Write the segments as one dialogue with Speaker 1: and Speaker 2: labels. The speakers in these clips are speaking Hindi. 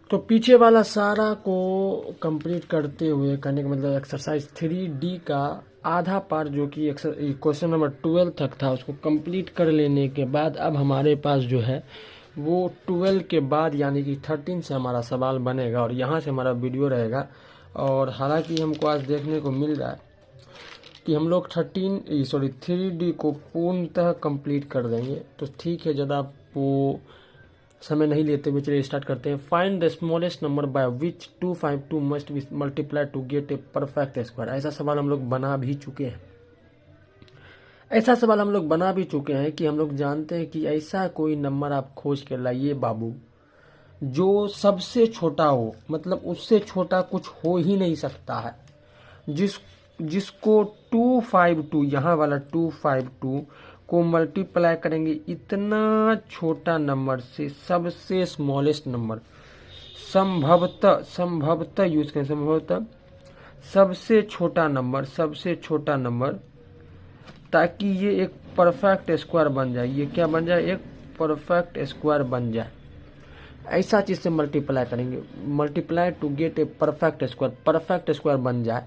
Speaker 1: तो पीछे वाला सारा को कंप्लीट करते हुए करने का मतलब एक्सरसाइज 3D का आधा पार्ट जो कि क्वेश्चन नंबर 12 तक था उसको कंप्लीट कर लेने के बाद अब हमारे पास जो है वो 12 के बाद यानी कि 13 से हमारा सवाल बनेगा और यहाँ से हमारा वीडियो रहेगा। और हालांकि हमको आज देखने को मिल रहा है कि हम लोग 3D को पूर्णतः कंप्लीट कर देंगे। तो ठीक है, ज़्यादा वो समय नहीं लेते हुए चलिए स्टार्ट करते हैं। Find the smallest number by which 252 must be multiply to get a perfect square. ऐसा सवाल हम लोग बना भी चुके हैं कि हम लोग जानते हैं कि ऐसा कोई नंबर आप खोज कर लाइए बाबू जो सबसे छोटा हो, मतलब उससे छोटा कुछ हो ही नहीं सकता है, जिसको 252 यहाँ वाला 252 को मल्टीप्लाई करेंगे इतना छोटा नंबर से सबसे स्मॉलेस्ट नंबर संभवतः यूज करें, संभवतः सबसे छोटा नंबर ताकि ये एक परफेक्ट स्क्वायर बन जाए। ये क्या बन जाए? एक परफेक्ट स्क्वायर बन जाए। ऐसा चीज से मल्टीप्लाई करेंगे, multiply to get a perfect square बन जाए।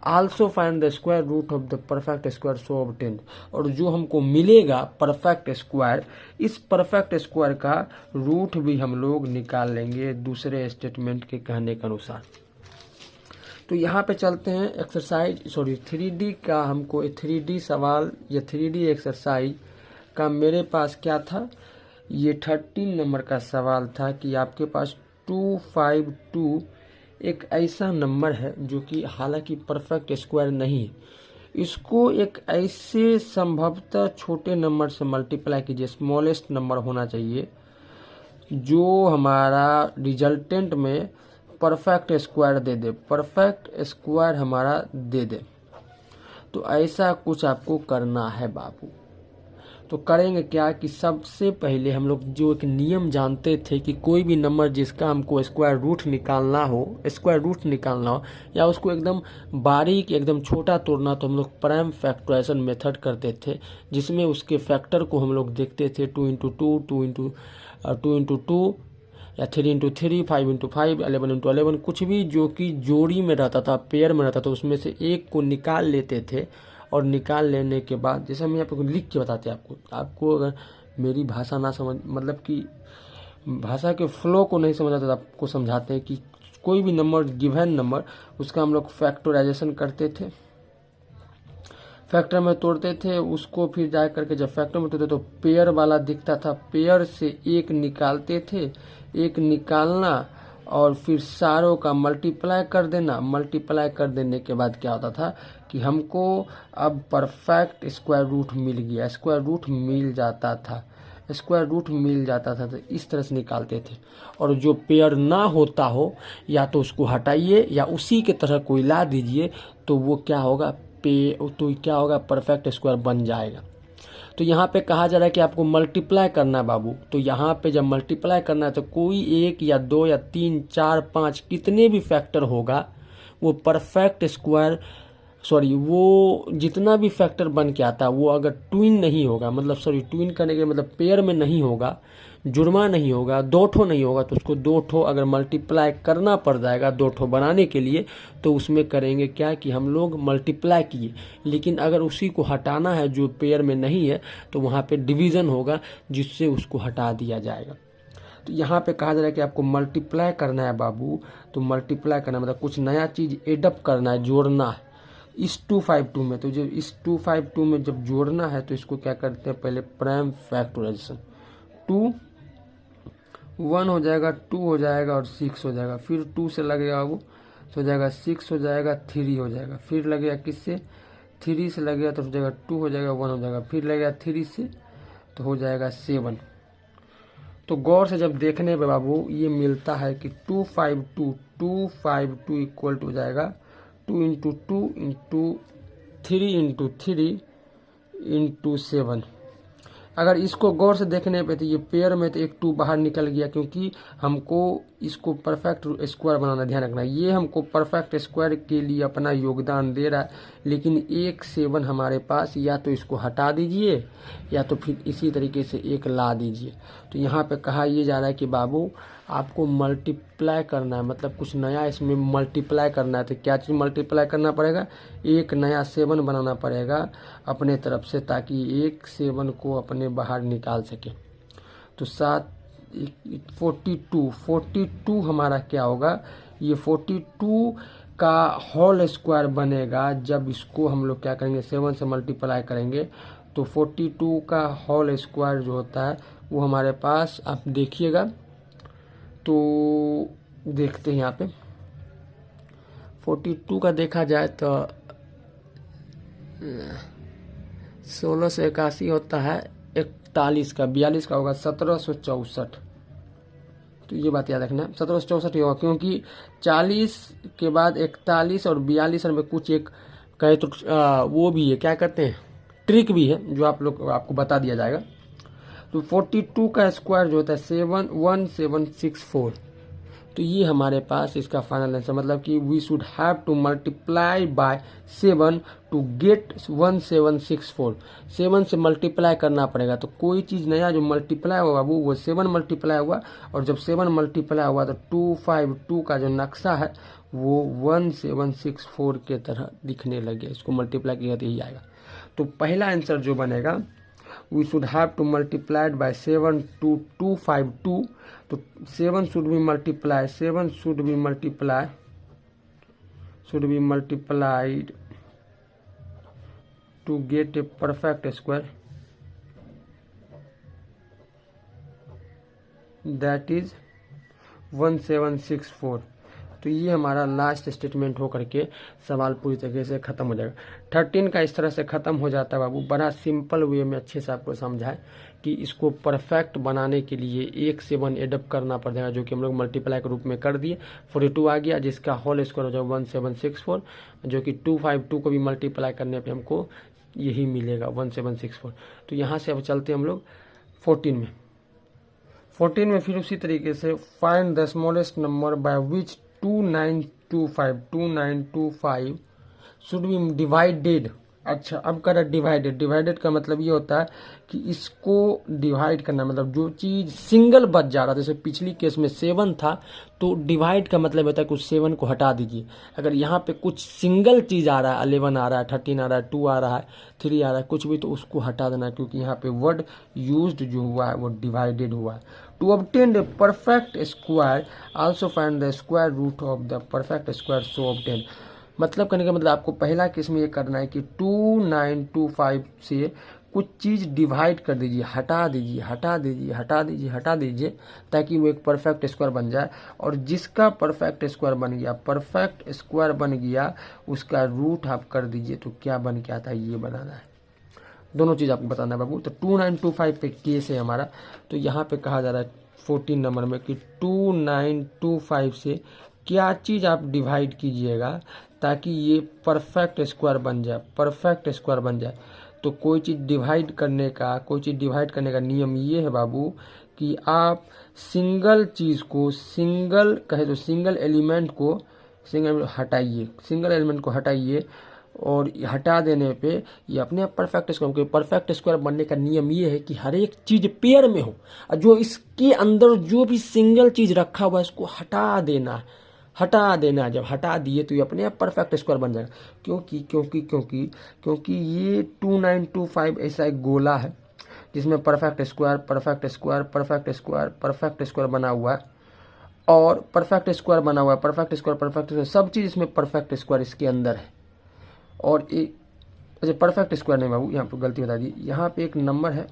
Speaker 1: Also find the square root of the perfect square so obtained. और जो हमको मिलेगा परफेक्ट स्क्वायर, इस परफेक्ट स्क्वायर का रूट भी हम लोग निकाल लेंगे दूसरे स्टेटमेंट के कहने के अनुसार। तो यहाँ पे चलते हैं एक्सरसाइज 3D का। हमको 3D सवाल या 3D एक्सरसाइज का मेरे पास क्या था, ये 13 नंबर का सवाल था कि आपके पास 252 एक ऐसा नंबर है जो कि हालांकि परफेक्ट स्क्वायर नहीं है, इसको एक ऐसे संभवतः छोटे नंबर से मल्टीप्लाई कीजिए, स्मॉलेस्ट नंबर होना चाहिए जो हमारा रिजल्टेंट में परफेक्ट स्क्वायर हमारा दे दे। तो ऐसा कुछ आपको करना है बाबू। तो करेंगे क्या कि सबसे पहले हम लोग जो एक नियम जानते थे कि कोई भी नंबर जिसका हमको स्क्वायर रूट निकालना हो या उसको एकदम बारीक एकदम छोटा तोड़ना, तो हम लोग प्राइम फैक्टराइजेशन मेथड करते थे, जिसमें उसके फैक्टर को हम लोग देखते थे 2 इंटू 2 या 3 इंटू 3, 5 इंटू 5, 11 इंटू 11, कुछ भी जो कि जोड़ी में रहता था, पेयर में रहता था, उसमें से एक को निकाल लेते थे। और निकाल लेने के बाद जैसे हम यहाँ पे लिख के बताते हैं आपको अगर मेरी भाषा ना समझ, मतलब कि भाषा के फ्लो को नहीं समझ आता, तो आपको समझाते हैं कि कोई भी नंबर, गिवन नंबर, उसका हम लोग फैक्टराइजेशन करते थे, फैक्टर में तोड़ते थे उसको। फिर जा करके जब फैक्टर में तोड़ते तो पेयर वाला दिखता था, पेयर से एक निकालते थे, एक निकालना और फिर सारों का मल्टीप्लाई कर देना। मल्टीप्लाई कर देने के बाद क्या होता था कि हमको अब परफेक्ट स्क्वायर रूट मिल गया, स्क्वायर रूट मिल जाता था। तो इस तरह से निकालते थे। और जो पेयर ना होता हो या तो उसको हटाइए या उसी के तरह कोई ला दीजिए, तो वो क्या होगा, परफेक्ट स्क्वायर बन जाएगा। तो यहाँ पे कहा जा रहा है कि आपको मल्टीप्लाई करना है बाबू। तो यहाँ पे जब मल्टीप्लाई करना है तो कोई 1 या 2 या 3, 4, 5 कितने भी फैक्टर होगा वो परफेक्ट स्क्वायर, वो जितना भी फैक्टर बन के आता है वो अगर ट्विन नहीं होगा, मतलब ट्विन करने के मतलब पेयर में नहीं होगा, जुड़वा नहीं होगा, 2 ठो नहीं होगा, तो उसको 2 ठो अगर मल्टीप्लाई करना पड़ जाएगा 2 ठो बनाने के लिए, तो उसमें करेंगे क्या कि हम लोग मल्टीप्लाई किए। लेकिन अगर उसी को हटाना है जो पेयर में नहीं है, तो वहाँ पे डिवीज़न होगा जिससे उसको हटा दिया जाएगा। तो यहाँ पे कहा जा रहा है कि आपको मल्टीप्लाई करना है बाबू। तो मल्टीप्लाई करना मतलब कुछ नया चीज़ एडअप करना है, जोड़ना है इस 252 में। तो जब इस 252 में जब जोड़ना है तो इसको क्या करते हैं, पहले प्राइम फैक्टराइजेशन, 2 1 हो जाएगा, 2 हो जाएगा और 6 हो जाएगा। फिर 2 से लगेगा वो तो हो जाएगा 6 हो जाएगा, 3 हो जाएगा। फिर लगेगा किससे, 3 से लगेगा तो हो जाएगा 2 हो जाएगा, 1 हो जाएगा। फिर लगेगा 3 से तो हो जाएगा 7। तो गौर से जब देखने पे बाबू ये मिलता है कि 252 इक्वल टू हो जाएगा 2 इंटू 2 इंटू 3 इंटू 7। अगर इसको गौर से देखने पे तो ये पेयर में तो एक 2 बाहर निकल गया, क्योंकि हमको इसको परफेक्ट स्क्वायर बनाना, ध्यान रखना, ये हमको परफेक्ट स्क्वायर के लिए अपना योगदान दे रहा है। लेकिन एक 7 हमारे पास, या तो इसको हटा दीजिए या तो फिर इसी तरीके से एक ला दीजिए। तो यहाँ पे कहा ये जा रहा है कि बाबू आपको मल्टीप्लाई करना है, मतलब कुछ नया इसमें मल्टीप्लाई करना है। तो क्या चीज़ मल्टीप्लाई करना पड़ेगा, एक नया 7 बनाना पड़ेगा अपने तरफ से, ताकि एक 7 को अपने बाहर निकाल सके। तो 42 हमारा क्या होगा, ये 42 का होल स्क्वायर बनेगा जब इसको हम लोग क्या करेंगे 7 से मल्टीप्लाई करेंगे। तो 42 का होल स्क्वायर जो होता है वो हमारे पास, आप देखिएगा तो देखते हैं यहाँ पे 42 का देखा जाए तो 16 से 81 होता है, 41 का 42 का होगा 1764। तो ये बात याद रखना, 1764 ही होगा, क्योंकि 40 के बाद 41 और 42 में कुछ एक कहे तो वो भी है, क्या कहते हैं, ट्रिक भी है जो आपको बता दिया जाएगा। तो 42 का स्क्वायर जो होता है 1764। तो ये हमारे पास इसका फाइनल आंसर, मतलब कि we should have to multiply by 7 to get 1764। 7 से मल्टीप्लाई करना पड़ेगा। तो कोई चीज़ नया जो मल्टीप्लाई होगा वो 7 मल्टीप्लाई हुआ, और जब 7 मल्टीप्लाई हुआ तो 252 का जो नक्शा है वो 1764 के तरह दिखने लगे। इसको मल्टीप्लाई किया तो यही आएगा। तो पहला आंसर जो बनेगा, we should have to multiplied by 7 to 252. तो 7 should be multiplied, 7 should be multiplied to get a perfect square, that is 1764। तो ये हमारा लास्ट स्टेटमेंट हो करके सवाल पूरी तरीके से ख़त्म हो जाएगा। 13 का इस तरह से ख़त्म हो जाता है बाबू, बड़ा सिंपल वे में अच्छे से आपको समझाए कि इसको परफेक्ट बनाने के लिए एक 7 एडअप करना पड़ जाएगा, जो कि हम लोग मल्टीप्लाई के रूप में कर दिए। 42 आ गया, जिसका होल स्क्वायर हो जाएगा 1764, जो कि 252 को भी मल्टीप्लाई करने पर हमको यही मिलेगा 1764। तो यहाँ से अब चलते हैं हम लोग 14 में। 14 में फिर उसी तरीके से find the smallest number by which 2925 should be divided. अच्छा, अब कर डिवाइडेड का मतलब ये होता है कि इसको डिवाइड करना, मतलब जो चीज़ सिंगल बच जा रहा था, जैसे पिछली केस में 7 था, तो डिवाइड का मतलब होता है कुछ 7 को हटा दीजिए। अगर यहाँ पे कुछ सिंगल चीज़ आ रहा है, 11 आ रहा है, 13 आ रहा है, 2 आ रहा है, 3 आ रहा है, कुछ भी, तो उसको हटा देना, क्योंकि यहाँ पे वर्ड यूज्ड जो हुआ है वो डिवाइडेड हुआ है। To obtain the perfect square also find the square root of the perfect square so obtain. मतलब करने का मतलब आपको पहला केस में ये करना है कि 2925 से कुछ चीज़ डिवाइड कर दीजिए, हटा दीजिए, ताकि वो एक परफेक्ट स्क्वायर बन जाए। और जिसका परफेक्ट स्क्वायर बन गया उसका रूट आप कर दीजिए, तो क्या बन के आता है ये बनाना है। दोनों चीज़ आपको बताना है बाबू। तो 2925 पे केस है हमारा, तो यहाँ पे कहा जा रहा है 14 नंबर में कि 2925 से क्या चीज़ आप डिवाइड कीजिएगा ताकि ये परफेक्ट स्क्वायर बन जाए। तो कोई चीज़ डिवाइड करने का नियम ये है बाबू कि आप सिंगल एलिमेंट को हटाइए, और हटा देने पे ये अपने आप परफेक्ट स्क्वायर बनने का नियम ये है कि हर एक चीज़ पेयर में हो, और जो इसके अंदर जो भी सिंगल चीज़ रखा हुआ है इसको हटा देना। जब हटा दिए तो ये अपने आप परफेक्ट स्क्वायर बन जाएगा। क्योंकि ये 2925 ऐसा एक गोला है जिसमें परफेक्ट स्क्वायर बना हुआ है, और परफेक्ट स्क्वायर सब चीज़ इसमें परफेक्ट स्क्वायर इसके अंदर है। और अच्छा, परफेक्ट स्क्वायर नहीं बाबू, यहाँ पर गलती बता दी, यहाँ पे एक नंबर है,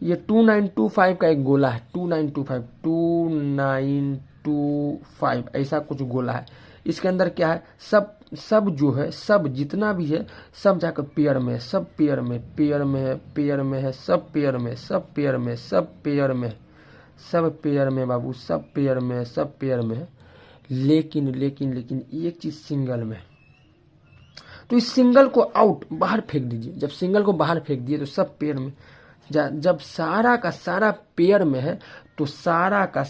Speaker 1: ये 2925 का एक गोला है, 2925 ऐसा कुछ गोला है। इसके अंदर क्या है, सब जो है, सब जितना भी है सब जाकर पेयर में बाबू, सब पेयर में। लेकिन एक चीज सिंगल में, तो इस सिंगल को बाहर फेंक दीजिए। जब सिंगल को बाहर फेंक दिए तो सब पेयर में, जब सारा का सारा पेयर में है तो सारा का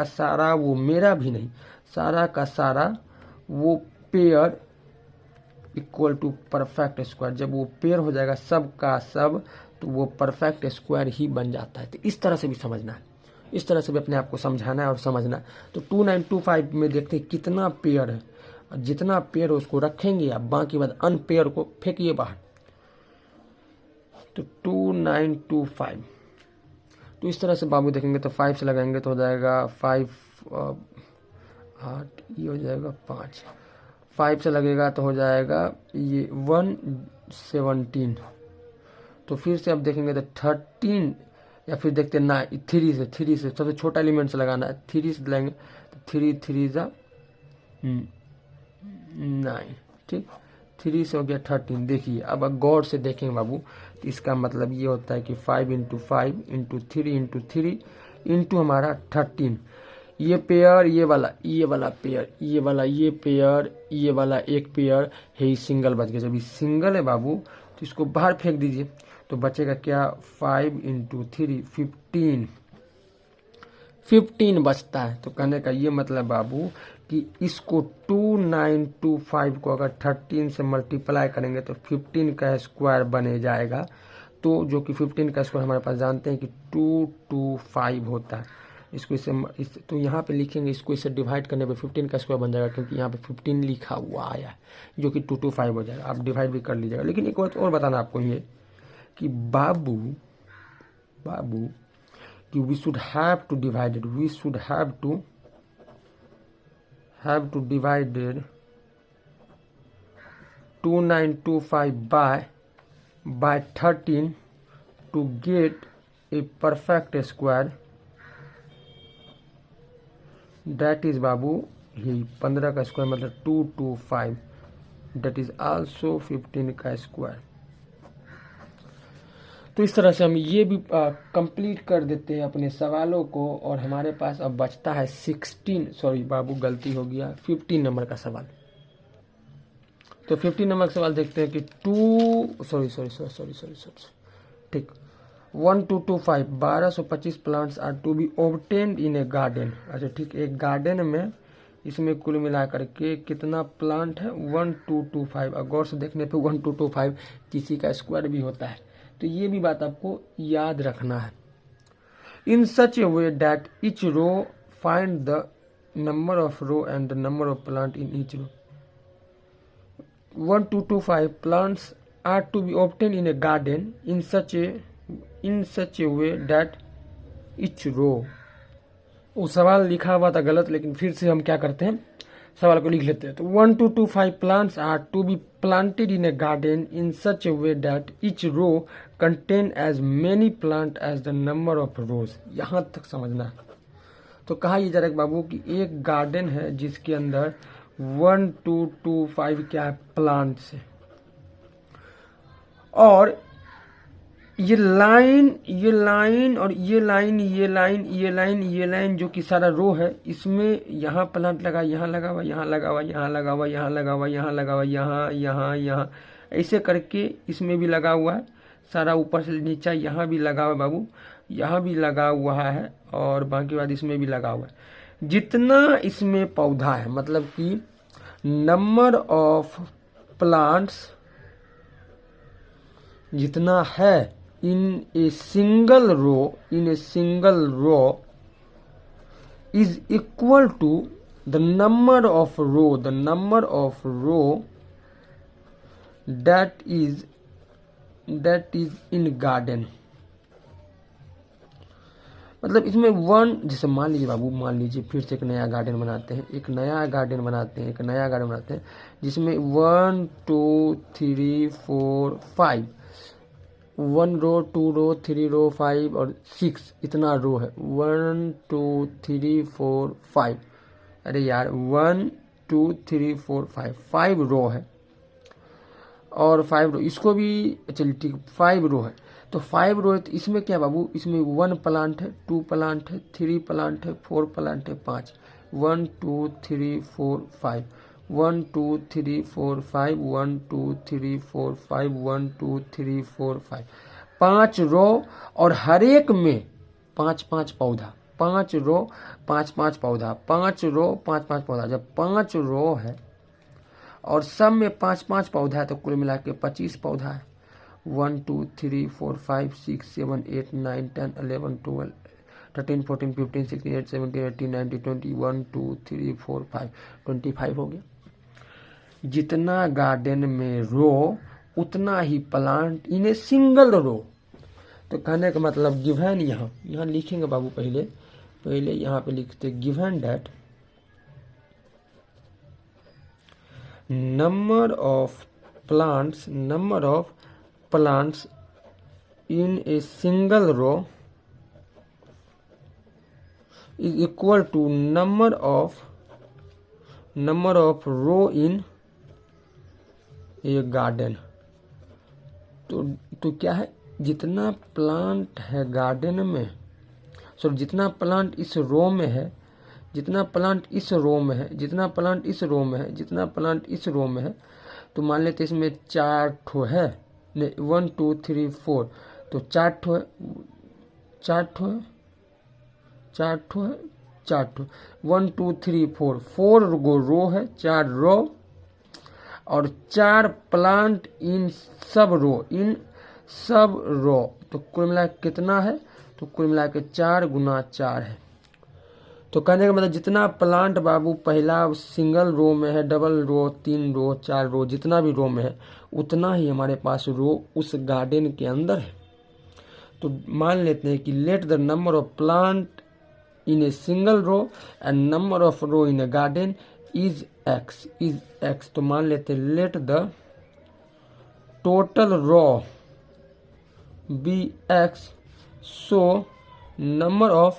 Speaker 1: सारा वो मेरा भी नहीं, सारा का सारा वो pair equal to perfect square. जब वो पेयर हो जाएगा सब का सब, तो वो परफेक्ट स्क्वायर ही बन जाता है। तो इस तरह से भी समझना है, इस तरह से भी अपने आप को समझाना है और समझना है। तो 2925 में देखते हैं कितना पेयर है, और जितना पेयर उसको रखेंगे आप, बाकी बाद अनपेयर को फेंकिए बाहर। तो 2925, तो इस तरह से बाबू देखेंगे तो 5 से लगाएंगे तो हो जाएगा 5 8, ये हो जाएगा 5, 5 से लगेगा तो हो जाएगा ये 117। तो फिर से आप देखेंगे तो 13, या फिर देखते हैं ना 3 से सबसे छोटा एलिमेंट से लगाना है, 3 से लगाएंगे तो 3 3 जा 9, ठीक, 3 से हो गया 13। देखिए अब गौर से देखेंगे बाबू, तो इसका मतलब ये होता है कि 5 × 5 × 3 × 3 इंटू हमारा 13। ये पेयर, ये वाला पेयर, ये वाला ये पेयर, ये वाला एक पेयर है, सिंगल बच गया। जब ये सिंगल है बाबू तो इसको बाहर फेंक दीजिए, तो बचेगा क्या 5 × 3 15 बचता है। तो कहने का ये मतलब बाबू कि इसको 2925 को अगर 13 से मल्टीप्लाई करेंगे तो 15 का स्क्वायर बने जाएगा। तो जो कि 15 का स्क्वायर हमारे पास जानते हैं कि 225 होता है। इसको इससे तो यहाँ पे लिखेंगे, इसको इससे डिवाइड करने पे 15 का स्क्वायर बन जाएगा, क्योंकि यहाँ पे 15 लिखा हुआ आया है, जो कि 225 हो जाएगा। आप डिवाइड भी कर लीजिएगा। लेकिन एक बात और बताना आपको ये कि बाबू कि we should have to divide it, we should have to divided 2925 by 13 to get a perfect square, that is बाबू ही 15 का स्क्वायर मतलब 225, that is also 15 का स्क्वायर। तो इस तरह से हम ये भी कंप्लीट कर देते हैं अपने सवालों को, और हमारे पास अब बचता है 15 नंबर का सवाल। तो 15 नंबर का सवाल देखते हैं कि ठीक 1225 1225 plants are to be obtained in a garden. अच्छा ठीक, एक गार्डन में इसमें कुल मिलाकर के कितना प्लांट है 1225। गौर से देखने पे 1225 किसी का स्क्वायर भी होता है, तो ये भी बात आपको याद रखना है। In such a way that each row find the number of row and the number of plant in each row. 1225 plants are to be obtain in a garden in such a way that each row. वो सवाल लिखा हुआ था गलत, लेकिन फिर से हम क्या करते हैं, सवाल को लिख लेते हैं। तो 1225 plants are to be planted in a garden in such a way that each row contain as many plant as the number of rows. यहाँ तक समझना है। तो कहा ये जरा बाबू कि एक गार्डन है जिसके अंदर 1225 क्या है प्लांट्स है, और ये लाइन और ये लाइन जो कि सारा रो है, इसमें यहाँ प्लांट लगा, यहाँ लगा हुआ, यहाँ लगा हुआ, यहाँ लगा हुआ, यहाँ लगा हुआ, यहाँ लगा हुआ, यहाँ ऐसे करके इसमें भी लगा हुआ है सारा, ऊपर से नीचा यहाँ भी लगा हुआ है बाबू, यहाँ भी लगा हुआ है, और बाकी बाद इसमें भी लगा हुआ है। जितना इसमें पौधा है, मतलब कि नंबर ऑफ प्लांट्स जितना है in a single row is equal to the number of row that is in garden। मतलब इसमें जैसे मान लीजिए फिर से एक नया गार्डन बनाते हैं जिसमें 1 2 3 4 5 1 रो 2 रो 3 रो 5 और 6 इतना रो है। 1 2 3 4 5, अरे यार 1 2 3 4 5 रो है, और 5 रो इसको भी चलिए ठीक 5 रो है। तो 5 रो है, तो इसमें क्या बाबू, इसमें 1 प्लांट है, 2 प्लांट है, 3 प्लांट है, 4 प्लांट है, 5 1 2 3 4 5 1 2 3 4 5 1 2 3 4 5 1 2 3 4 5 5 रो, और हर एक में 5-5 पौधा, 5 रो 5-5 पौधा, 5 रो 5-5 पौधा। जब 5 रो है और सब में 5-5 पौधा है तो कुल मिला के 25 पौधा है। 1 2 3 4 5 6 7 8 9 10 11 12 13 14 15 16 18 17 18 19 20 1 2 3 4 5 25 हो गया। जितना गार्डन में रो उतना ही प्लांट इन ए सिंगल रो। तो कहने का मतलब गिवन यहाँ लिखेंगे बाबू, पहले यहाँ पे लिखते given that number of plants in a single row is equal to number of row in a garden। तो क्या है, जितना प्लांट है गार्डन में, जितना प्लांट इस रो में है, जितना प्लांट इस रो में है, जितना प्लांट इस रो में है, जितना प्लांट इस रो में है, तो मान लेते इसमें 4 ठो है, 1 2 3 4, तो 4 ठो है, 1 2 3 4 गो रो है, 4 रो और 4 प्लांट इन सब रो। तो कुल मिला कितना है, तो कुल मिला के 4 गुना 4 है। तो कहने का मतलब जितना प्लांट बाबू पहला सिंगल रो में है, डबल रो, 3 रो, 4 रो, जितना भी रो में है उतना ही हमारे पास रो उस गार्डन के अंदर है। तो मान लेते हैं कि let the number of plant in a single row and number of row in a garden is x। तो मान लेते हैं let the total row be x, so number of,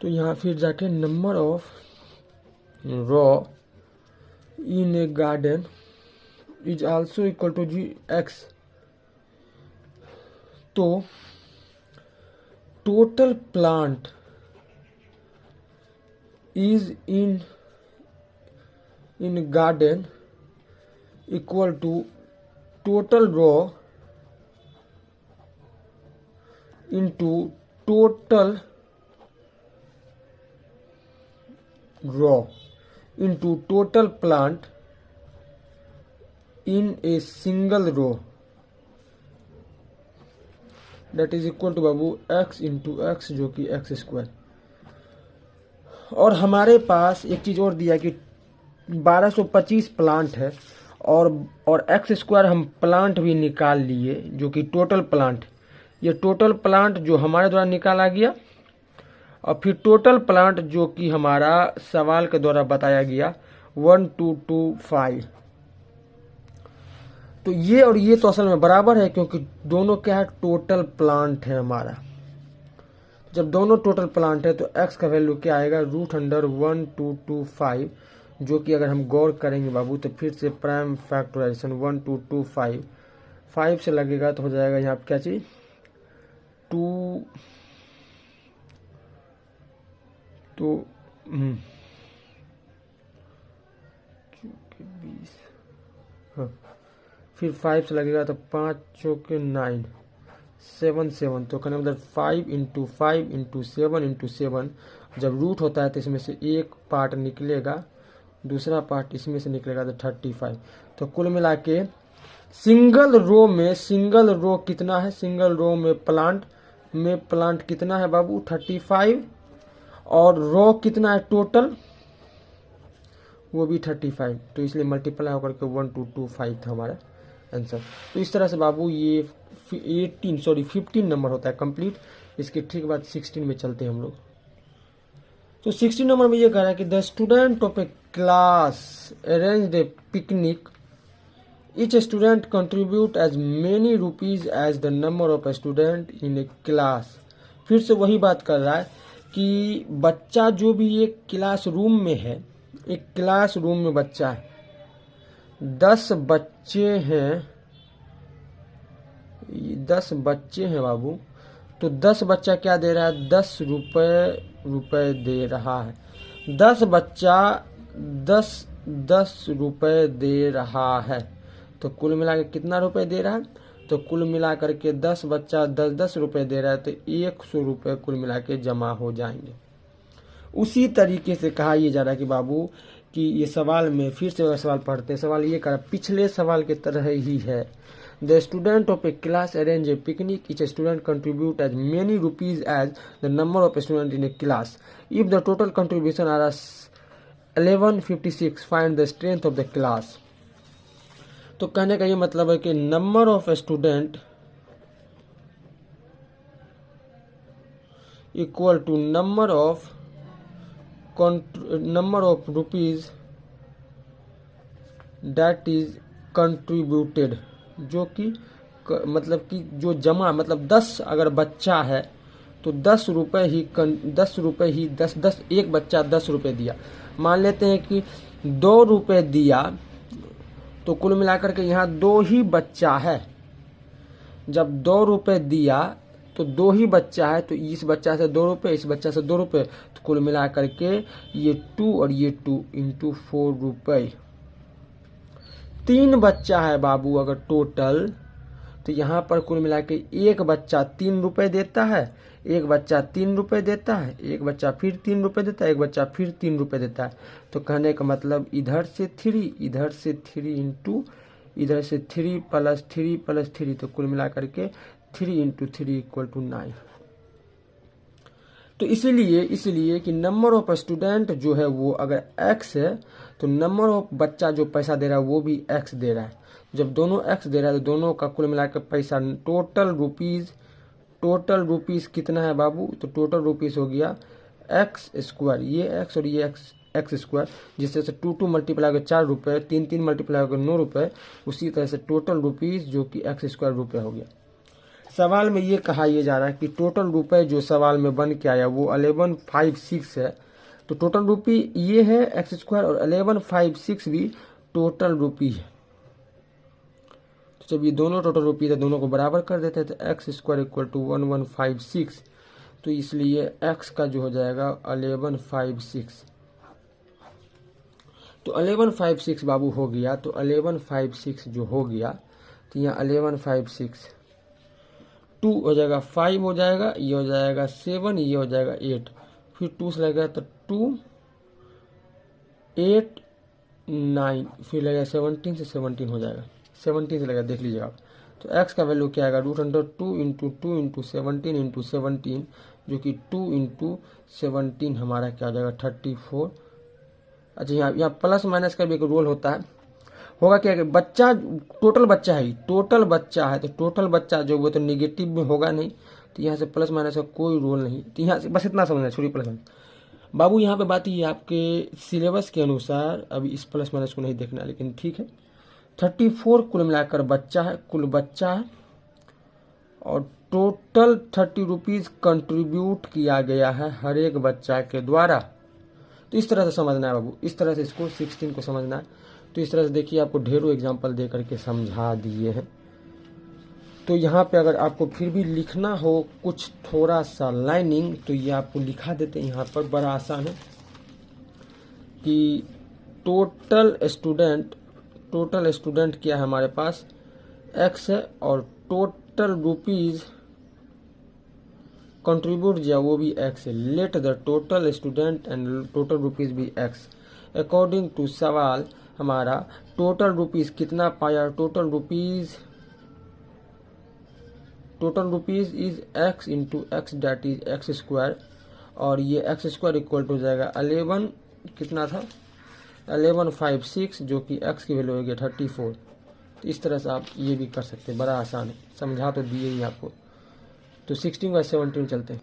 Speaker 1: तो यहाँ फिर जाके number of row in a garden is also equal to x। तो total plant is in garden equal to total row into total plant in a single row, that is equal to Babu x into x, जो कि x स्क्वायर। और हमारे पास एक चीज और दिया कि 1225 प्लांट है और x स्क्वायर हम प्लांट भी निकाल लिए, जो कि टोटल प्लांट, ये टोटल प्लांट जो हमारे द्वारा निकाला गया, और फिर टोटल प्लांट जो कि हमारा सवाल के द्वारा बताया गया 1225। तो ये और ये तो असल में बराबर है, क्योंकि दोनों क्या है, टोटल प्लांट है हमारा। जब दोनों टोटल प्लांट है तो x का वैल्यू क्या आएगा, √1225, जो कि अगर हम गौर करेंगे बाबू तो फिर से प्राइम फैक्टराइजेशन 1225 5 से लगेगा तो हो जाएगा यहाँ पे क्या चीज 2, तो 20, हाँ, फिर 5 से लगेगा तो 5 चौके 9 7 7, तो कहने मतलब 5 इंटू 5 इंटू 7 इंटू 7, जब रूट होता है तो इसमें से एक पार्ट निकलेगा, दूसरा पार्ट इसमें से निकलेगा तो 35। तो कुल मिला के सिंगल रो कितना है, सिंगल रो में प्लांट कितना है बाबू 35, और रो कितना है टोटल, वो भी 35, तो इसलिए मल्टीप्लाई होकर के 1225 था हमारा आंसर। तो इस तरह से बाबू ये 15 नंबर होता है कंप्लीट। इसके ठीक बाद 16 में चलते हैं हम लोग। तो 16 नंबर में ये कह रहा है कि the student of a class arranged a picnic, each student contribute as many rupees as the number of student in a class. फिर से वही बात कर रहा है कि बच्चा जो भी एक क्लास रूम में है, एक क्लास रूम में बच्चा है, 10 बच्चे हैं बाबू, तो 10 बच्चा क्या दे रहा है, 10 रुपए दे रहा है। 10 बच्चा 10 रुपए दे रहा है, तो कुल मिला के कितना रुपए दे रहा है, तो कुल मिला करके 10 बच्चा 10 रुपए दे रहा है, तो 100 रुपए कुल मिला के जमा हो जाएंगे। उसी तरीके से कहा यह जा रहा है कि बाबू कि ये सवाल में फिर से सवाल पढ़ते हैं। सवाल ये करा पिछले सवाल के तरह ही है। The student of a class arrange A picnic, each student contribute as many rupees as the number of students in a class. If the total contribution are 1156, find the strength of the class. तो कहने का ये मतलब है कि number of student equal to number of rupees that is contributed, जो कि मतलब कि जो जमा मतलब 10 अगर बच्चा है तो 10 रुपये ही 10 एक बच्चा 10 रुपये दिया। मान लेते हैं कि 2 रुपये दिया तो कुल मिलाकर के यहाँ 2 ही बच्चा है। जब 2 रुपये दिया तो 2 ही बच्चा है, तो इस बच्चा से 2 रुपये, इस बच्चा से 2 रुपये, तो कुल मिलाकर के ये 2 और ये 2 इंटू 4 रुपये। 3 बच्चा है बाबू अगर टोटल, तो यहाँ पर कुल मिला के एक बच्चा 3 रुपये देता है, एक बच्चा 3 रुपये देता है, एक बच्चा फिर 3 रुपये देता है, एक बच्चा फिर 3 रुपये देता है। तो कहने का मतलब इधर से 3, इधर से 3 इंटू इधर से 3 प्लस 3 प्लस 3, तो कुल मिला करके 3 इंटू 3 इक्वल टू 9। तो इसलिए कि नंबर ऑफ स्टूडेंट जो है वो अगर x है तो नंबर ऑफ बच्चा जो पैसा दे रहा है वो भी x दे रहा है। जब दोनों x दे रहा है तो दोनों का कुल मिलाकर पैसा टोटल रुपीस कितना है बाबू, तो टोटल रुपीस हो गया x स्क्वायर, ये x और ये x स्क्वायर, जिससे से 2 मल्टीप्लाई होकर 4 रुपये, 3 मल्टीप्लाई होकर 9 रुपये, उसी तरह से टोटल रुपीस जो कि x स्क्वायर रुपये हो गया। सवाल में ये कहा यह जा रहा है कि टोटल रुपए जो सवाल में बन के आया वो 1156 है, तो टोटल रुपी ये है एक्स स्क्वायर और 1156 भी टोटल रुपी है। तो जब ये दोनों टोटल रुपी है दोनों को बराबर कर देते हैं तो एक्स स्क्वायर इक्वल टू 1156, तो इसलिए एक्स का जो हो जाएगा 1156। तो 1156 बाबू हो गया, तो 1156 जो हो गया तो यहाँ 1156 2 हो जाएगा 5 हो जाएगा, ये हो जाएगा 7, ये हो जाएगा 8, फिर 2 से लगेगा तो 2 8 9, फिर लगेगा 17 से 17 हो जाएगा, 17 से लगेगा, देख लीजिए आप। तो x का वैल्यू क्या आएगा, √2 इंटू 2 इंटू 17 इंटू 17, जो कि 2 इंटू 17 हमारा क्या हो जाएगा 34। अच्छा यहाँ प्लस माइनस का भी एक रोल होता है, होगा क्या कि बच्चा टोटल बच्चा है, तो टोटल बच्चा जो वो तो निगेटिव में होगा नहीं, तो यहाँ से प्लस माइनस का कोई रोल नहीं। तो यहाँ से बस इतना समझना, छोड़ी प्लस माइनस बाबू। यहाँ पे बात ये आपके सिलेबस के अनुसार अभी इस प्लस माइनस को नहीं देखना, लेकिन ठीक है। 34 कुल मिलाकर बच्चा है, कुल बच्चा है, और टोटल 30 रुपीज़ कंट्रीब्यूट किया गया है हर एक बच्चा के द्वारा। तो इस तरह से समझना है बाबू, इस तरह से इसको 16 को समझना है। तो इस तरह से देखिए आपको ढेरों एग्जाम्पल दे करके समझा दिए हैं। तो यहाँ पे अगर आपको फिर भी लिखना हो कुछ थोड़ा सा लाइनिंग, तो ये आपको लिखा देते हैं यहाँ पर, बड़ा आसान है कि टोटल स्टूडेंट क्या है हमारे पास x है, और टोटल रुपीज़ कंट्रीब्यूट जो वो भी x है। Let the total student and total rupees भी x। अकॉर्डिंग टू सवाल हमारा टोटल रुपीज़ कितना पाया, total rupees is x into x that is x square, और ये एक्स स्क्वायर इक्वल टू हो जाएगा 11 कितना था 1156, जो कि x की वैल्यू हो गई 34। तो इस तरह से आप ये भी कर सकते हैं, बड़ा आसान है, समझा तो दिए ही आपको। तो 16 का 17 चलते हैं।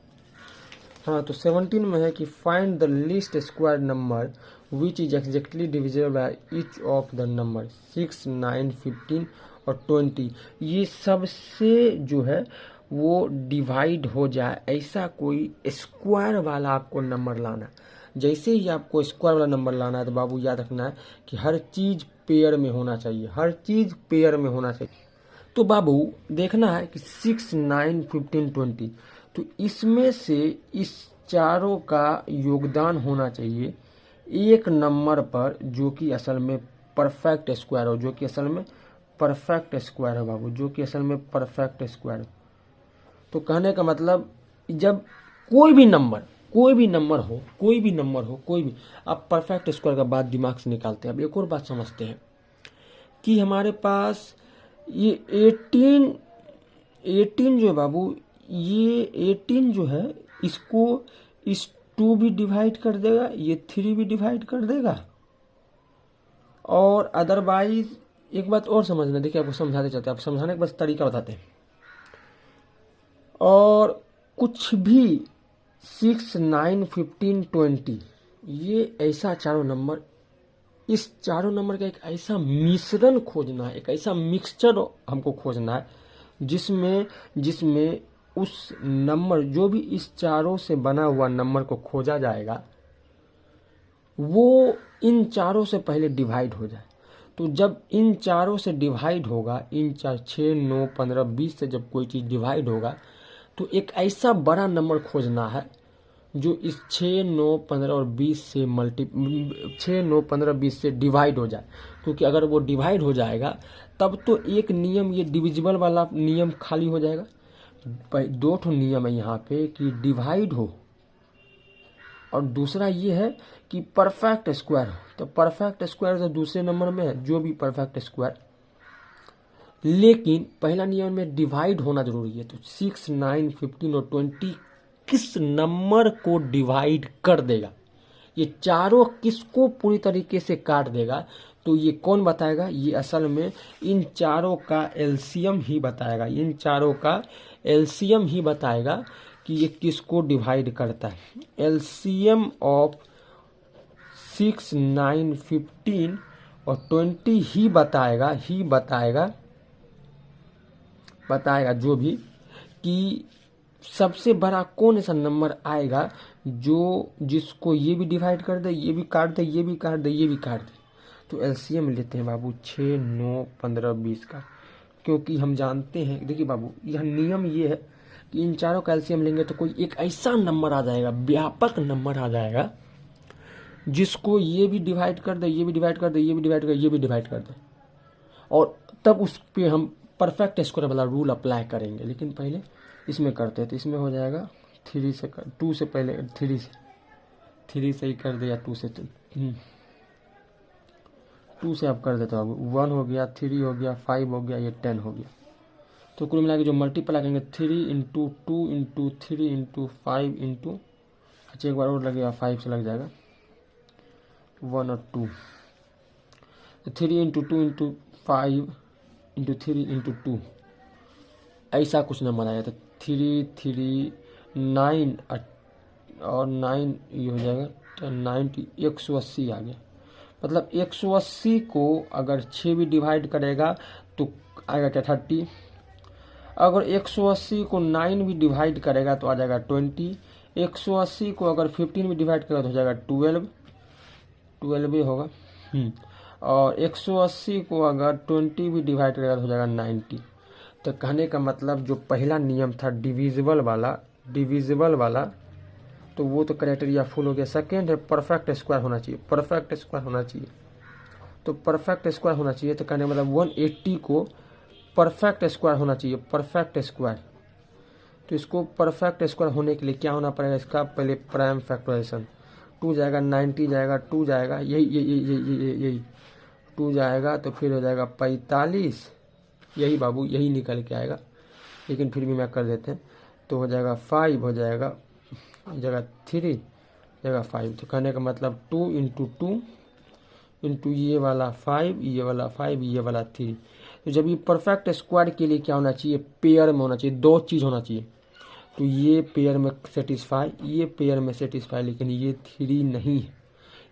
Speaker 1: हाँ, तो 17 में है कि find the least square number which is exactly divisible by each of the number 6, 9, 15 और 20। ये सबसे जो है वो डिवाइड हो जाए ऐसा कोई स्क्वायर वाला आपको नंबर लाना। जैसे ही आपको स्क्वायर वाला नंबर लाना है तो बाबू याद रखना है कि हर चीज़ पेयर में होना चाहिए, हर चीज़ पेयर में होना चाहिए। तो बाबू देखना है कि 6, 9, 15, 20, तो इसमें से इस चारों का योगदान होना चाहिए एक नंबर पर जो कि असल में परफेक्ट स्क्वायर हो, जो कि असल में परफेक्ट स्क्वायर है बाबू, जो कि असल में परफेक्ट स्क्वायर हो। तो कहने का मतलब जब कोई भी कोई भी नंबर हो, कोई भी नंबर हो, कोई भी, आप परफेक्ट स्क्वायर का बात दिमाग से निकालते हैं। अब एक और बात समझते हैं कि हमारे पास ये 18 जो है बाबू, ये 18 जो है इसको इस 2 भी डिवाइड कर देगा, ये 3 भी डिवाइड कर देगा। और अदरवाइज एक बात और समझना, देखिए आपको समझाते चलते, आप समझाने का बस तरीका बताते हैं। और कुछ भी 6, 9, 15, 20 ये ऐसा चारों नंबर, इस चारों नंबर का एक ऐसा मिश्रण खोजना है, एक ऐसा मिक्सचर हमको खोजना है जिसमें जिसमें उस नंबर, जो भी इस चारों से बना हुआ नंबर को खोजा जाएगा वो इन चारों से पहले डिवाइड हो जाए। तो जब इन चारों से डिवाइड होगा, इन 6, 9, 15, 20 से जब कोई चीज़ डिवाइड होगा तो एक ऐसा बड़ा नंबर खोजना है जो इस 6, 9, 15 और 20 से 6, 9, 15, 20 से डिवाइड हो जाए। क्योंकि अगर वो डिवाइड हो जाएगा तब तो एक नियम, ये डिविजिबल वाला नियम खाली हो जाएगा। 2 ठो नियम है यहाँ पे कि डिवाइड हो, और दूसरा ये है कि परफेक्ट स्क्वायर हो। तो परफेक्ट स्क्वायर तो दूसरे नंबर में है, जो भी परफेक्ट स्क्वायर, लेकिन पहला नियम में डिवाइड होना जरूरी है। तो 6, 9, 15 और 20 किस नंबर को डिवाइड कर देगा, ये चारों किसको पूरी तरीके से काट देगा, तो ये कौन बताएगा? ये असल में इन चारों का एलसीएम ही बताएगा, इन चारों का एलसीएम ही बताएगा कि ये किसको डिवाइड करता है। एलसीएम ऑफ 6, 9, 15 और 20 ही बताएगा जो भी, कि सबसे बड़ा कौन ऐसा नंबर आएगा जो जिसको ये भी डिवाइड कर दे, ये भी काट दे, ये भी काट दे, ये भी काट दे। तो एलसीएम लेते हैं बाबू 6, 9, 15, 20 का, क्योंकि हम जानते हैं, देखिए बाबू यह नियम ये है कि इन चारों का एलसीएम लेंगे तो कोई एक ऐसा नंबर आ जाएगा, व्यापक नंबर आ जाएगा जिसको ये भी डिवाइड कर दे, ये भी डिवाइड कर दे, ये भी डिवाइड कर दे, ये भी डिवाइड कर दे, और तब उस पर हम परफेक्ट स्क्वायर वाला रूल अप्लाई करेंगे। लेकिन पहले इसमें करते हैं, तो इसमें हो जाएगा 3 से 2 से पहले 3 से ही कर दे, या 2 से 2 से आप कर देते हो। 1 हो गया, 3 हो गया, 5 हो गया, ये 10 हो गया। तो कुल मिला के जो मल्टीप्लाई करेंगे 3 इंटू 2 इंटू 3 इंटू 5 इंटू, अच्छा एक बार और लगेगा, 5 से लग जाएगा, 1 और 2, 3 इंटू 2 इंटू 5 इंटू 3 इंटू 2, ऐसा कुछ नंबर आया। तो 3, 3, 9 और 9 ये हो जाएगा 90, 180 आ गया। मतलब 180 को अगर 6 भी डिवाइड करेगा तो आएगा क्या? 30। अगर 180 को 9 भी डिवाइड करेगा तो आ जाएगा 20। 180 को अगर 15 भी डिवाइड करेगा तो हो जाएगा 12 ही होगा। और 180 को अगर 20 भी डिवाइड करेगा तो हो जाएगा 90। तो कहने का मतलब जो पहला नियम था डिविजिबल वाला, तो वो तो क्राइटेरिया फुल हो गया। सेकेंड है परफेक्ट स्क्वायर होना चाहिए, परफेक्ट स्क्वायर होना चाहिए। तो परफेक्ट स्क्वायर होना चाहिए, तो कहने का मतलब 180 को परफेक्ट स्क्वायर होना चाहिए, परफेक्ट स्क्वायर। तो इसको परफेक्ट स्क्वायर होने के लिए क्या होना पड़ेगा? इसका पहले प्राइम फैक्टराइजेशन, 2 जाएगा, 90 जाएगा, 2 जाएगा, यही 2 जाएगा, तो फिर हो जाएगा 45, यही बाबू यही निकल के आएगा। लेकिन फिर भी मैं कर देते हैं, तो हो जाएगा 5, हो जाएगा जगह 3 जगह 5। तो कहने का मतलब 2 इंटू 2 इंटू ये वाला 5, ये वाला 5, ये वाला 3। तो जब ये परफेक्ट स्क्वायर के लिए क्या होना चाहिए? पेयर में होना चाहिए, 2 चीज़ होना चाहिए। तो ये पेयर में सेटिस्फाई, ये पेयर में सेटिस्फाई, लेकिन ये 3 नहीं है।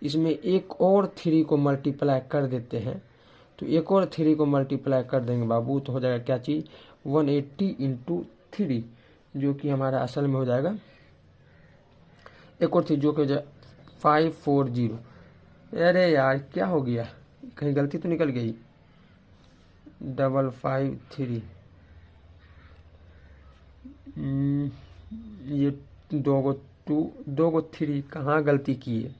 Speaker 1: इसमें एक और 3 को मल्टीप्लाई कर देते हैं, तो एक और 3 को मल्टीप्लाई कर देंगे बाबू, तो हो जाएगा क्या चीज़? 180 इंटू 3, जो कि हमारा असल में हो जाएगा एक और 3 जो कि हो जाए 540। अरे यार क्या हो गया, कहीं गलती तो निकल गई। 553, ये 2 को 3 कहाँ गलती की है?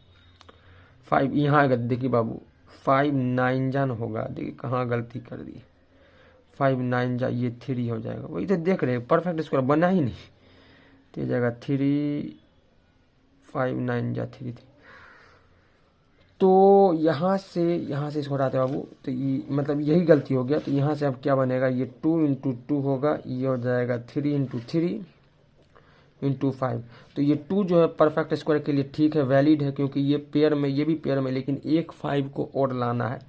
Speaker 1: 5 यहाँ आएगा, देखिए बाबू 5 9 जान होगा, देखिए कहाँ गलती कर दी। 5 9 जा, ये 3 हो जाएगा। वही तो देख रहे परफेक्ट स्क्वायर बना ही नहीं। तो ये जाएगा 3 5 9 जा 3 3। तो यहाँ से इसको हटाते हैं बाबू, तो ये मतलब यही गलती हो गया। तो यहाँ से अब क्या बनेगा, ये 2 इंटू 2 होगा, ये हो जाएगा 3 इंटू 3 इंटू 5। तो ये 2 जो है परफेक्ट स्क्वायर के लिए ठीक है, वैलिड है, क्योंकि ये पेयर में, ये भी पेयर में, लेकिन एक 5 को और लाना है।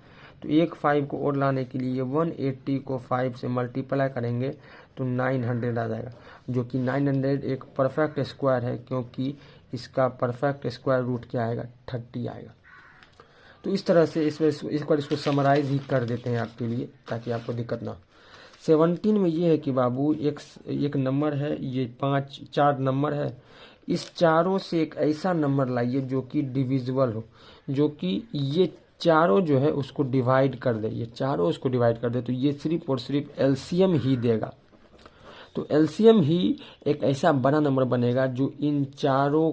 Speaker 1: तो एक 5 को और लाने के लिए 180 को 5 से मल्टीप्लाई करेंगे तो 900 आ जाएगा, जो कि 900 एक परफेक्ट स्क्वायर है, क्योंकि इसका परफेक्ट स्क्वायर रूट क्या आएगा, 30 आएगा। तो इस तरह से इस बार इसको समराइज ही कर देते हैं आपके लिए, ताकि आपको दिक्कत ना हो। 17 में ये है कि बाबू एक नंबर है, ये 4 नंबर है, इस चारों से एक ऐसा नंबर लाइए जो कि डिविजिबल हो, जो कि ये चारों जो है उसको डिवाइड कर दे, ये चारों उसको डिवाइड कर दे, तो ये सिर्फ और सिर्फ एलसीएम ही देगा। तो एलसीएम ही एक ऐसा बड़ा नंबर बनेगा जो इन चारों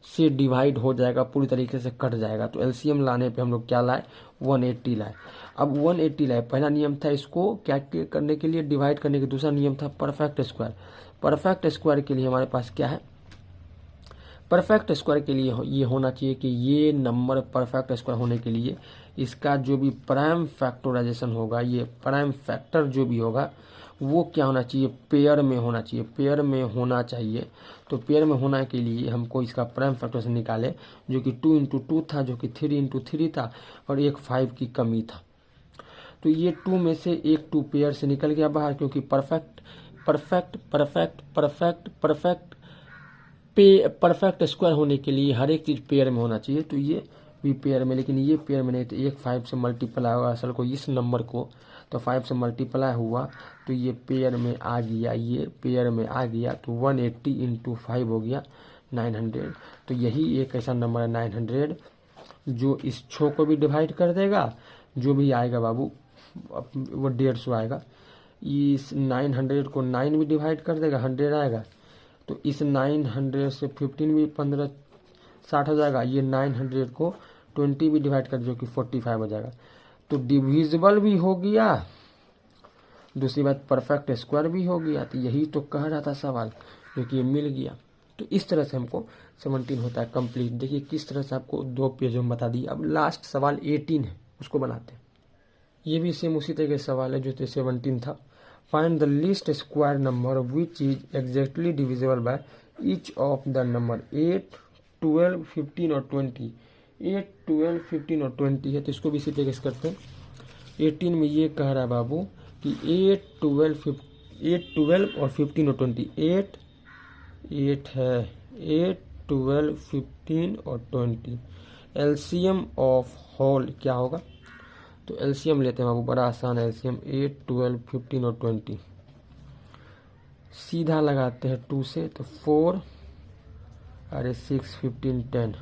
Speaker 1: से डिवाइड हो जाएगा, पूरी तरीके से कट जाएगा। तो एलसीएम लाने पे हम लोग क्या लाए, 180 लाए। अब 180 लाए, पहला नियम था इसको क्या करने के लिए, डिवाइड करने के। दूसरा नियम था परफेक्ट स्क्वायर। परफेक्ट स्क्वायर के लिए हमारे पास क्या है, परफेक्ट स्क्वायर के लिए ये होना चाहिए कि ये नंबर परफेक्ट स्क्वायर होने के लिए इसका जो भी प्राइम फैक्टराइजेशन होगा, ये प्राइम फैक्टर जो भी होगा वो क्या होना चाहिए, पेयर में होना चाहिए, पेयर में होना चाहिए। तो पेयर में होने के लिए हमको इसका प्राइम फैक्टराइजेशन निकाले, जो कि 2 इंटू 2 था, जो कि 3 इंटू 3 था, और एक 5 की कमी था। तो ये 2 में से एक 2 पेयर से निकल गया बाहर, क्योंकि perfect perfect perfect perfect perfect perfect square होने के लिए हर एक चीज़ पेयर में होना चाहिए। तो ये भी पेयर में, लेकिन ये पेयर में नहीं, तो एक 5 से मल्टीप्लाई होगा असल को, इस नंबर को, तो 5 से मल्टीप्लाई हुआ तो ये पेयर में आ गया, ये पेयर में आ गया। तो 180 इंटू 5 हो गया 900। तो यही एक ऐसा नंबर है 900 जो इस छो को भी डिवाइड कर देगा, जो भी आएगा बाबू वो 150 आएगा। इस 900 को 9 भी डिवाइड कर देगा, 100 आएगा। तो इस 900 से 15 भी 15 60 हो जाएगा। ये 900 को 20 भी डिवाइड कर, जो कि 45 हो जाएगा। तो डिविजिबल भी हो गया, दूसरी बात परफेक्ट स्क्वायर भी हो गया। तो यही तो कह रहा था सवाल, जो कि ये मिल गया। तो इस तरह से हमको 17 होता है कंप्लीट। देखिए किस तरह से आपको 2 पेजों में बता दिए। अब लास्ट सवाल 18 है, उसको बनाते हैं। ये भी सेम उसी तरह के सवाल है जो 17 था। Find the least square number which is exactly divisible by each of the number 8 12 15 और 20। 8 12 15 और 20 है, तो इसको भी इसी तरीके से करते हैं। 18 में ये कह रहा है बाबू कि 8 12 और 15 और 20। 8 है, 8 12 15 और 20। एलसीएम ऑफ होल क्या होगा, तो एलसीएम लेते हैं बाबू, बड़ा आसान है एलसीएम। 8 12 15 और 20 सीधा लगाते हैं 2 से, तो 4 अरे 6 15 10।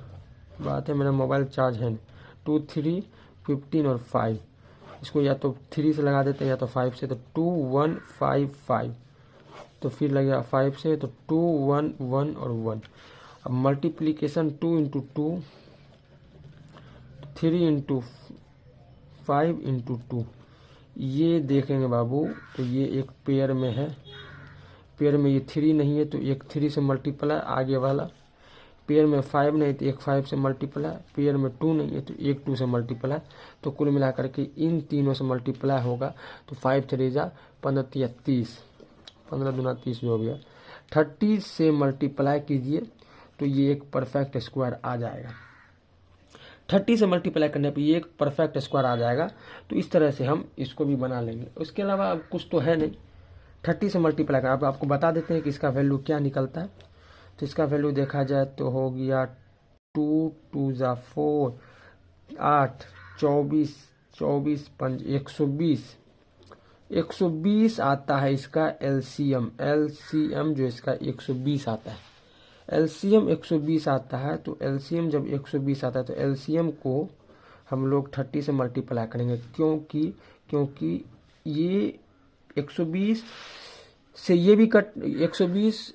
Speaker 1: बात है मेरा मोबाइल चार्ज है, 2 3 15 और 5। इसको या तो 3 से लगा देते हैं या तो 5 से, तो 2 1 5 5। तो फिर लगेगा 5 से, तो 2 1 1 और 1। अब मल्टीप्लीकेशन 2 इंटू 2, 3 इंटू 5 इंटू 2। ये देखेंगे बाबू, तो ये एक पेयर में है, पेयर में ये 3 नहीं है, तो एक 3 से मल्टीप्लाई आगे वाला। पेयर में 5 नहीं, तो एक 5 से मल्टीप्लाई। पेयर में 2 नहीं है, तो एक 2 से मल्टीप्लाई। तो कुल मिलाकर के इन तीनों से मल्टीप्लाई होगा, तो 5 3 जा 15 3 30, 15 दूना 30 जो हो गया। 30 से मल्टीप्लाई कीजिए तो ये एक परफेक्ट स्क्वायर आ जाएगा। 30 से मल्टीप्लाई करने पर ये एक परफेक्ट स्क्वायर आ जाएगा। तो इस तरह से हम इसको भी बना लेंगे। उसके अलावा अब कुछ तो है नहीं। 30 से मल्टीप्लाई कर, अब आपको बता देते हैं कि इसका वैल्यू क्या निकलता है। तो इसका वैल्यू देखा जाए तो हो गया 2 2 जा 4 8 24 24 5 120। 120 आता है इसका एलसीएम। एलसीएम जो इसका 120 आता है, एलसीएम 120 आता है। तो एलसीएम जब 120 आता है तो एलसीएम को हम लोग 30 से मल्टीप्लाई करेंगे, क्योंकि ये 120 से ये भी कट, 120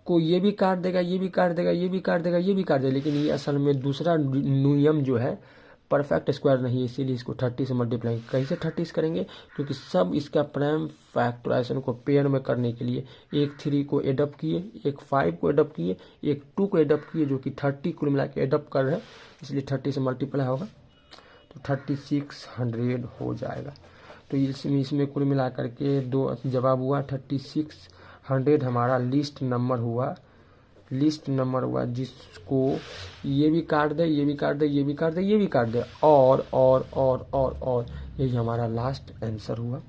Speaker 1: को ये भी काट देगा, ये भी काट देगा, ये भी काट देगा, ये भी काट देगा। लेकिन ये असल में दूसरा नियम जो है परफेक्ट स्क्वायर नहीं है, इसीलिए इसको 30 से मल्टीप्लाई कैसे 30 करेंगे, क्योंकि सब इसका प्राइम फैक्टराइजेशन को पेयर में करने के लिए एक 3 को एडप्ट किए, एक 5 को एडप्ट किए, एक 2 को एडप्ट किए, जो कि 30 कुल मिला के एडप्ट कर रहे हैं, इसलिए 30 से मल्टीप्लाई होगा तो 3600 हो जाएगा। तो इसमें कुल मिला करके दो जवाब हुआ 3600 हमारा लिस्ट नंबर हुआ, जिसको ये भी काट दे, ये भी काट दे, ये भी काट दे, ये भी काट दे, और यही हमारा लास्ट आंसर हुआ।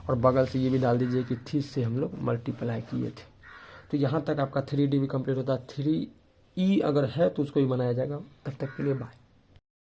Speaker 1: और बगल से ये भी डाल दीजिए कि 30 से हम लोग मल्टीप्लाई किए थे। तो यहाँ तक आपका 3D भी कंप्लीट होता है। 3E अगर है तो उसको भी बनाया जाएगा। तब तक के लिए बाय।